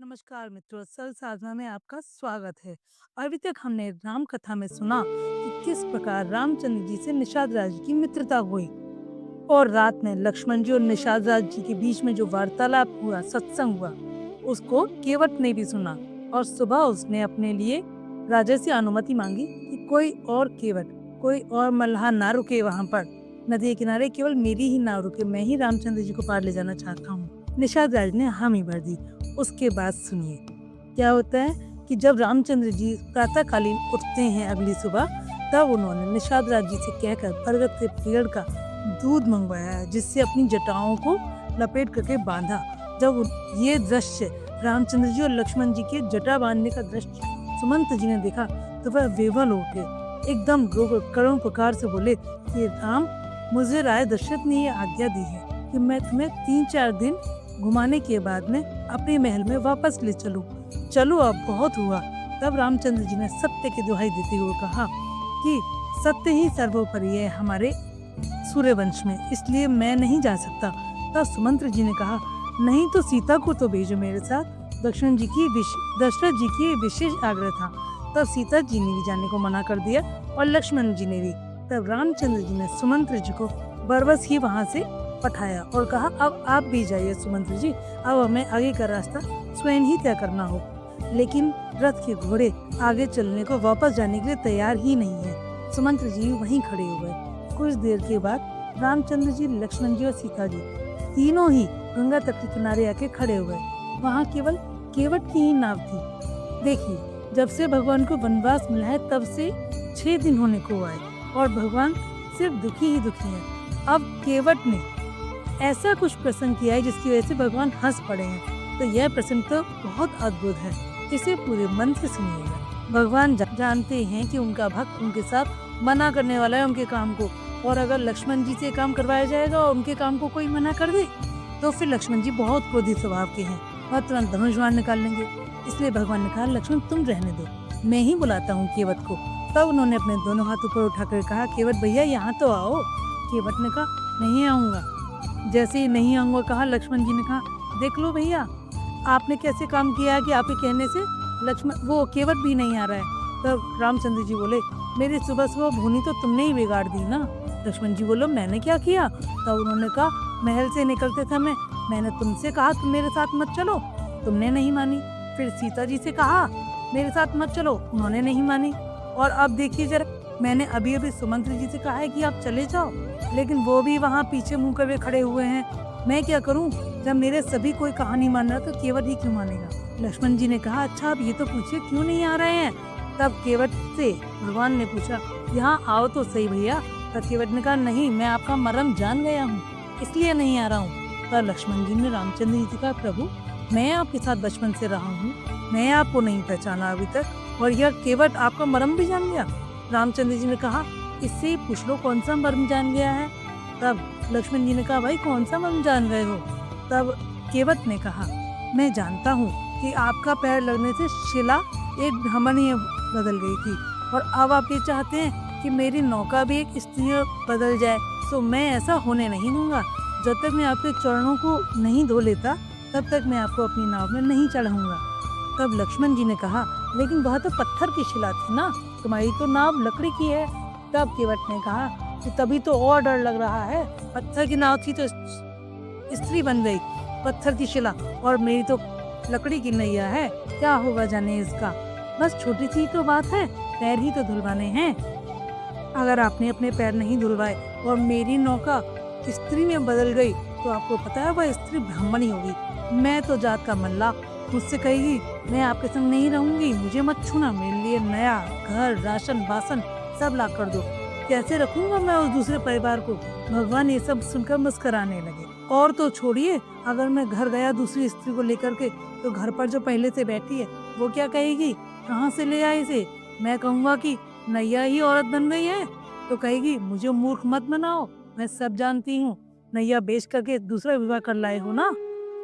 नमस्कार मित्रों, सल साधना में आपका स्वागत है। अभी तक हमने राम कथा में सुना कि किस प्रकार रामचंद्र जी से निषाद राज की मित्रता हुई और रात में लक्ष्मण जी और निषाद राज जी के बीच में जो वार्तालाप हुआ, सत्संग हुआ, उसको केवट ने भी सुना और सुबह उसने अपने लिए राजा से अनुमति मांगी कि कोई और मल्लाह ना रुके वहां पर नदी के किनारे, केवल मेरी ही नाव रुके, मैं ही रामचंद्र जी को पार ले जाना चाहता हूँ। निषाद राज ने हामी भर दी। उसके बाद सुनिए क्या होता है कि जब रामचंद्र जी प्रातःकालीन उठते हैं अगली सुबह, तब उन्होंने निषाद राज जी से कहकर बरगद के पेड़ का दूध मंगवाया, जिससे अपनी जटाओं को लपेट करके बांधा। जब ये दृश्य रामचंद्र जी और लक्ष्मण जी के जटा बांधने का दृश्य सुमंत जी ने देखा तो वह विवल हो गए। एकदम रोकर करुण प्रकार से बोले कि राम, मुझे राय दशरथ ने ये आज्ञा दी है कि मैं तुम्हें 3-4 दिन घुमाने के बाद में अपने महल में वापस ले चलूं। चलो अब बहुत हुआ। तब रामचंद्र जी ने सत्य की दुहाई देते हुए कहा कि सत्य ही सर्वोपरि है हमारे सूर्यवंश में, इसलिए मैं नहीं जा सकता। तब सुमंत्र जी ने कहा, नहीं तो सीता को तो भेजो मेरे साथ। दशरथ जी की विशेष आग्रह था। तब सीता जी ने भी जाने को मना कर दिया और लक्ष्मण जी ने भी। तब रामचंद्र जी ने सुमंत्र जी को बरबस ही वहां से पठाया और कहा, अब आप भी जाइए सुमंत्र जी, अब हमें आगे का रास्ता स्वयं ही तय करना हो। लेकिन रथ के घोड़े आगे चलने को, वापस जाने के लिए तैयार ही नहीं है। सुमंत्र जी वहीं खड़े हो गए। कुछ देर के बाद रामचंद्र जी, लक्ष्मण जी और सीता जी तीनों ही गंगा तट के किनारे आके खड़े हो गए। वहाँ केवल केवट की ही नाव थी। देखिए, जब से भगवान को वनवास मिला है तब से 6 दिन होने को आए और भगवान सिर्फ दुखी ही दुखी है। अब केवट ने ऐसा कुछ प्रसंग किया है जिसकी वजह से भगवान हंस पड़े हैं। तो यह प्रसंग तो बहुत अद्भुत है, इसे पूरे मन से सुनिएगा। भगवान जानते हैं कि उनका भक्त उनके साथ मना करने वाला है उनके काम को, और अगर लक्ष्मण जी से काम करवाया जाएगा और उनके काम को कोई मना कर दे तो फिर लक्ष्मण जी बहुत क्रोधी स्वभाव के हैं और तुरंत धनुष बाण निकाल लेंगे। इसलिए भगवान ने कहा, लक्ष्मण तुम रहने दो, मैं ही बुलाता हूँ केवट को। तब उन्होंने अपने दोनों हाथ ऊपर उठाकर कहा, केवट भैया यहाँ तो आओ। केवट ने कहा, नहीं आऊंगा। जैसे ही नहीं आऊंगा कहा, लक्ष्मण जी ने कहा, देख लो भैया, आपने कैसे काम किया है कि आप ही कहने से वो केवट भी नहीं आ रहा है। तब रामचंद्र जी बोले, मेरी सुबह सुबह भूनी तो तुमने ही बिगाड़ दी ना। लक्ष्मण जी बोलो, मैंने क्या किया? तब उन्होंने कहा, महल से निकलते समय मैंने तुमसे कहा तुम मेरे साथ मत चलो, तुमने नहीं मानी। फिर सीता जी से कहा मेरे साथ मत चलो, उन्होंने नहीं मानी। और अब देखिए जरा, मैंने अभी अभी सुमंत्र जी से कहा है कि आप चले जाओ, लेकिन वो भी वहाँ पीछे मुंह करके खड़े हुए हैं। मैं क्या करूँ? जब मेरे सभी कोई कहानी मान रहा तो केवट ही क्यों मानेगा? लक्ष्मण जी ने कहा, अच्छा आप ये तो पूछिए क्यों नहीं आ रहे हैं। तब केवट से भगवान ने पूछा, यहाँ आओ तो सही भैया। तब केवट ने कहा, नहीं, मैं आपका मर्म जान गया हूँ, इसलिए नहीं आ रहा हूँ। तब लक्ष्मण जी ने रामचंद्र जी से कहा, प्रभु मैं आपके साथ बचपन से रहा हूँ, मैं आपको नहीं पहचाना अभी तक, और यह केवट आपका मर्म भी जान गया। रामचंद्र जी ने कहा, इससे ही पूछ लो कौन सा मर्म जान गया है। तब लक्ष्मण जी ने कहा, भाई कौन सा मर्म जान गए हो? तब केवट ने कहा, मैं जानता हूँ कि आपका पैर लगने से शिला एक ब्राह्मणी बदल गई थी, और अब आप ये चाहते हैं कि मेरी नौका भी एक स्त्री बदल जाए, तो मैं ऐसा होने नहीं दूंगा। जब तक मैं आपके चरणों को नहीं धो लेता तब तक मैं आपको अपनी नाव में नहीं चढ़ाऊंगा। तब लक्ष्मण जी ने कहा, लेकिन वह तो पत्थर की शिला थी ना, तुम्हारी तो नाव लकड़ी की है। तब केवट ने कहा कि तभी तो और डर लग रहा है, पत्थर की नाव थी तो स्त्री बन गई, पत्थर की शिला, और मेरी तो लकड़ी की नैया है, क्या होगा जाने इसका। बस छोटी सी तो बात है, पैर ही तो धुलवाने हैं। अगर आपने अपने पैर नहीं धुलवाए और मेरी नौका स्त्री में बदल गई तो आपको पता है वह स्त्री ब्राह्मणी होगी। मैं तो जात का मल्ला, मुझसे कहेगी मैं आपके संग नहीं रहूंगी, मुझे मत छूना, मेरे लिए नया घर, राशन, बासन सब ला कर दो। कैसे रखूंगा मैं उस दूसरे परिवार को? भगवान ये सब सुनकर मुस्कुराने लगे। और तो छोड़िए, अगर मैं घर गया दूसरी स्त्री को लेकर के, तो घर पर जो पहले से बैठी है वो क्या कहेगी, कहाँ से ले आए इसे? मैं कहूँगा कि नैया ही औरत बन गई है, तो कहेगी मुझे मूर्ख मत बनाओ, मैं सब जानती हूँ, नैया बेच करके दूसरा विवाह कर लाए हो ना।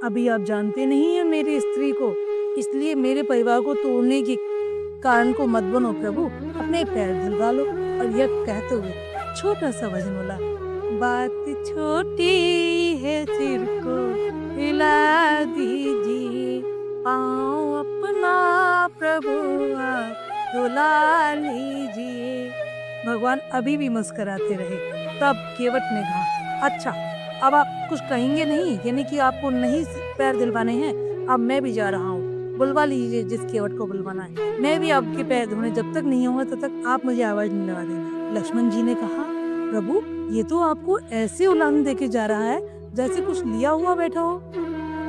अभी आप जानते नहीं है मेरी स्त्री को, इसलिए मेरे परिवार को तोड़ने के कारण को मत बनो प्रभु, अपने पैर धुलवा लो। और यह कहते हुए छोटा सा भजन बोला, बात छोटी है सिर को हिला दीजिए, पाँव रुला लीजिए। भगवान अभी भी मुस्कुराते रहे। तब केवट ने कहा, अच्छा अब आप कुछ कहेंगे नहीं, यानी कि आपको नहीं पैर दिलवाने हैं, अब मैं भी जा रहा हूँ, बुलवा लीजिए जिस केवट को बुलवाना है, मैं भी आपके पैर धोने जब तक नहीं होगा तब तक आप मुझे आवाज नहीं लगा देना। लक्ष्मण जी ने कहा, प्रभु ये तो आपको ऐसे उलाहन देके जा रहा है जैसे कुछ लिया हुआ बैठा हो।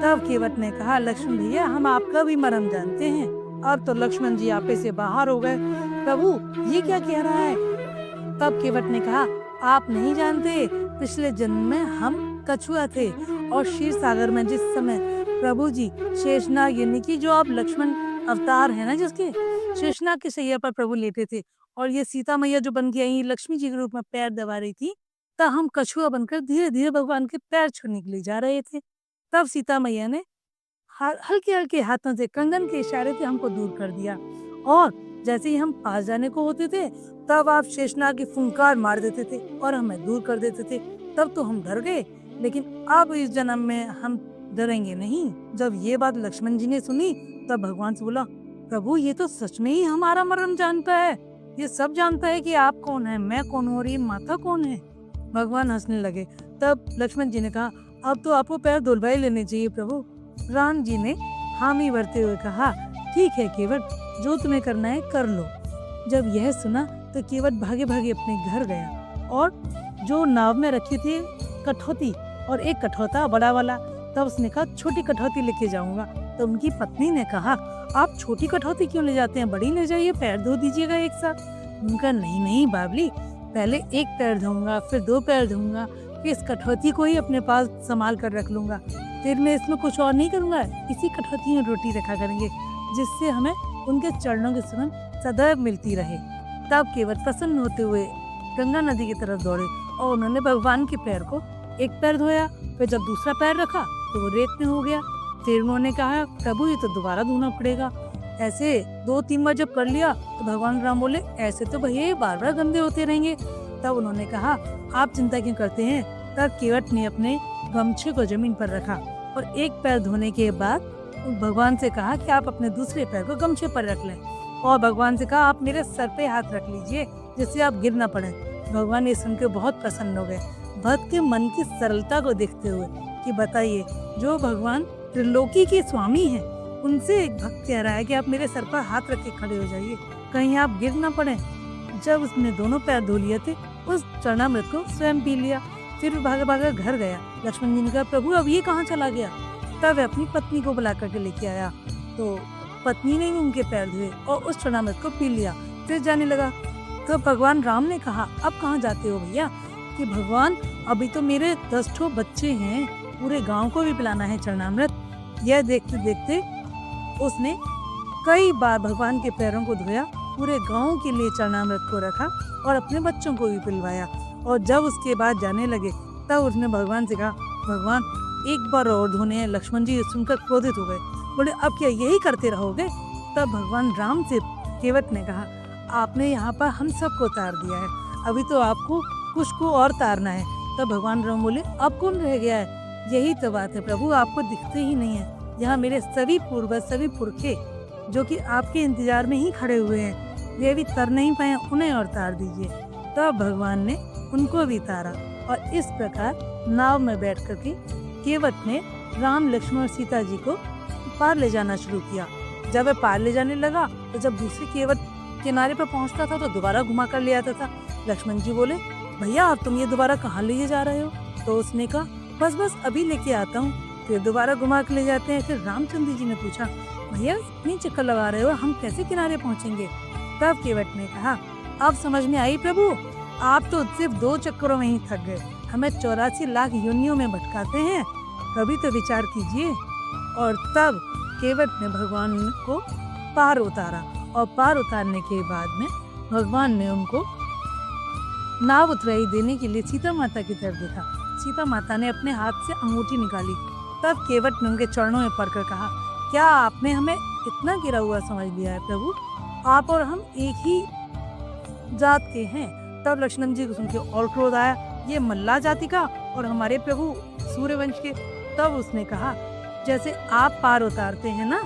तब केवट ने कहा, लक्ष्मण भैया हम आपका भी मरम जानते हैं। अब तो लक्ष्मण जी आपे से बाहर हो गए। प्रभु ये क्या कह रहा है? तब केवट ने कहा, आप नहीं जानते, पिछले जन्म में हम कछुआ थे और क्षीर सागर में जिस समय प्रभु जी शेषनाग यानी कि जो आप लक्ष्मण अवतार है ना जिसके, शेषनाग की सैया पर प्रभु लेटे थे और ये सीता मैया जो बन के आई लक्ष्मी जी के रूप में पैर दबा रही थी, तब हम कछुआ बनकर धीरे धीरे भगवान के पैर छूने के लिए जा रहे थे। तब सीता मैया ने हल्के हल्के हाथों से कंगन के इशारे से हमको दूर कर दिया और जैसे ही हम पास जाने को होते थे तब आप शेषनाग की फुंकार मार देते थे और हमें दूर कर देते थे। तब तो हम डर गए, लेकिन अब इस जन्म में हम डरेंगे नहीं। जब ये बात लक्ष्मण जी ने सुनी तब भगवान से बोला, प्रभु ये तो सच में ही हमारा मर्म जानता है, ये सब जानता है कि आप कौन है, मैं कौन हूँ और ये माता कौन है। भगवान हंसने लगे। तब लक्ष्मण जी ने कहा, अब तो आपको पैर धुलवाई लेने चाहिए प्रभु। राम जी ने हामी भरते हुए कहा, ठीक है केवट, जो तुम्हें करना है कर लो। जब यह सुना तो केवट भागे भागे अपने घर गया और जो नाव में रखी थी कठौती और एक कठौता बड़ा वाला, तब उसने कहा छोटी कठौती लेके जाऊंगा। तो उनकी पत्नी ने कहा, आप छोटी कठौती क्यों ले जाते हैं, बड़ी ले जाइए, पैर धो दीजिएगा एक साथ। उनका नहीं नहीं बाबली, पहले एक पैर धोऊंगा फिर दो पैर धोऊंगा, फिर इस कठौती को ही अपने पास संभाल कर रख लूंगा, फिर मैं इसमें कुछ और नहीं करूंगा, इसी कठौती में रोटी रखा करेंगे जिससे हमें उनके चरणों की सुगंध सदैव मिलती रहे। तब केवट प्रसन्न होते हुए गंगा नदी की तरफ दौड़े और उन्होंने भगवान के पैर को एक पैर धोया, फिर जब दूसरा पैर रखा तो वो रेत में हो गया। फिर उन्होंने कहा, प्रभु ये तो दोबारा धोना पड़ेगा। ऐसे 2-3 बार जब कर लिया तो भगवान राम बोले, ऐसे तो भैया बार बार गंदे होते रहेंगे। तब उन्होंने कहा, आप चिंता क्यों करते हैं। तब केवट ने अपने गमछे को जमीन पर रखा और एक पैर धोने के बाद भगवान से कहा कि आप अपने दूसरे पैर को गमछे पर रख लें और भगवान से कहा, आप मेरे सर पे हाथ रख लीजिए जिससे आप गिर ना पड़े। भगवान ये सुनकर बहुत प्रसन्न हो गए, भक्त के मन की सरलता को देखते हुए कि बताइए, जो भगवान त्रिलोकी के स्वामी हैं उनसे एक भक्त कह रहा है कि आप मेरे सर पर हाथ रख के खड़े हो जाइए, कहीं आप गिर ना पड़े। जब उसने दोनों पैर धो लिए थे उस चरणामृत को स्वयं पी लिया, फिर भागा भागा घर गया। लक्ष्मण जी ने कहा, प्रभु अब ये कहाँ चला गया। तब वह अपनी पत्नी को बुला करके लेके आया तो पत्नी ने भी उनके पैर धोए और उस चरणामृत को पी लिया, फिर जाने लगा। तो भगवान राम ने कहा, अब कहाँ जाते हो भैया। कि भगवान अभी तो मेरे 10 ठो बच्चे हैं, पूरे गांव को भी पिलाना है चरणामृत। यह देखते देखते उसने कई बार भगवान के पैरों को धोया, पूरे गांव के लिए चरणामृत को रखा और अपने बच्चों को भी पिलवाया। और जब उसके बाद जाने लगे तब उसने भगवान से कहा, भगवान एक बार और धोने हैं। लक्ष्मण जी सुनकर क्रोधित हो गए, बोले अब क्या यही करते रहोगे। तब भगवान राम से केवट ने कहा, आपने यहाँ पर हम सबको उतार दिया है, अभी तो आपको कुछ को और तारना है। तब भगवान राम बोले, अब कौन रह गया है। यही तो बात है प्रभु, आपको दिखते ही नहीं है। यहाँ मेरे सभी पूर्वज सभी पुरखे जो कि आपके इंतजार में ही खड़े हुए हैं, वे भी तर नहीं पाए, उन्हें और तार दीजिए। तब भगवान ने उनको भी तारा और इस प्रकार नाव में बैठ करके केवट ने राम लक्ष्मण और सीता जी को पार ले जाना शुरू किया। जब वह पार ले जाने लगा तो जब दूसरे केवट किनारे पर पहुंचता था तो दोबारा घुमा कर ले आता था। लक्ष्मण जी बोले, भैया अब तुम ये दोबारा कहाँ ले जा रहे हो। तो उसने कहा, बस बस अभी लेके आता हूँ। फिर दोबारा घुमा के ले जाते हैं। फिर रामचंद्र जी ने पूछा, भैया इतनी चक्कर लगा रहे हो, हम कैसे किनारे पहुँचेंगे। तब केवट ने कहा, अब समझ में आई प्रभु, आप तो सिर्फ 2 चक्करों में ही थक गए, हमें 84 लाख योनियों में भटकाते हैं, कभी तो विचार कीजिए। और तब केवट ने भगवान को पार उतारा और पार उतारने के बाद में भगवान ने उनको नाव उतराई देने के लिए सीता माता की तरफ देखा। सीता माता ने अपने हाथ से अंगूठी निकाली। तब केवट ने उनके चरणों में पड़कर कहा, क्या आपने हमें इतना गिरा हुआ समझ लिया है प्रभु, आप और हम एक ही जात के हैं। तब लक्ष्मण जी को सुन के और क्रोध आया, ये मल्ला जाति का और हमारे प्रभु सूर्यवंश के। तब उसने कहा, जैसे आप पार उतारते हैं ना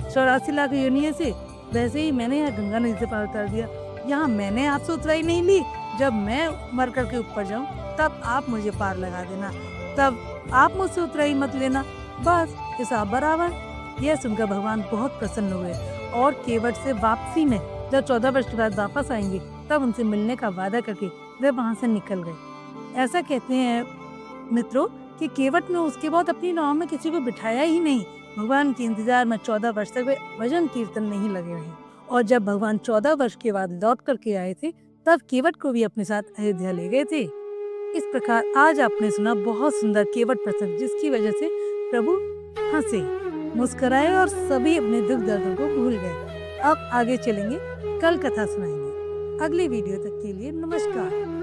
84 लाख योनियों से, वैसे ही मैंने यहाँ गंगा नदी से पार उतार दिया। यहाँ मैंने आपसे उतराई नहीं ली, जब मैं मर कर के ऊपर जाऊँ तब आप मुझे पार लगा देना, तब आप मुझसे उतराई मत लेना, बस हिसाब बराबर। यह सुनकर भगवान बहुत प्रसन्न हुए और केवट से वापसी में जब 14 वर्ष के बाद वापस आएंगे तब उनसे मिलने का वादा करके वे वहाँ से निकल गए। ऐसा कहते हैं मित्रों कि केवट ने उसके बाद अपनी नाव में किसी को बिठाया ही नहीं। भगवान के इंतजार में 14 वर्ष तक वे भजन कीर्तन नहीं लगे रहे और जब भगवान 14 वर्ष के बाद लौट करके आए थे तब केवट को भी अपने साथ अयोध्या ले गए थे। इस प्रकार आज आपने सुना बहुत सुंदर केवट प्रसंग, जिसकी वजह से प्रभु हंसे, मुस्कुराए और सभी अपने दुख दर्दों को भूल गए। अब आगे चलेंगे, कल कथा सुनाएंगे। अगले वीडियो तक के लिए नमस्कार।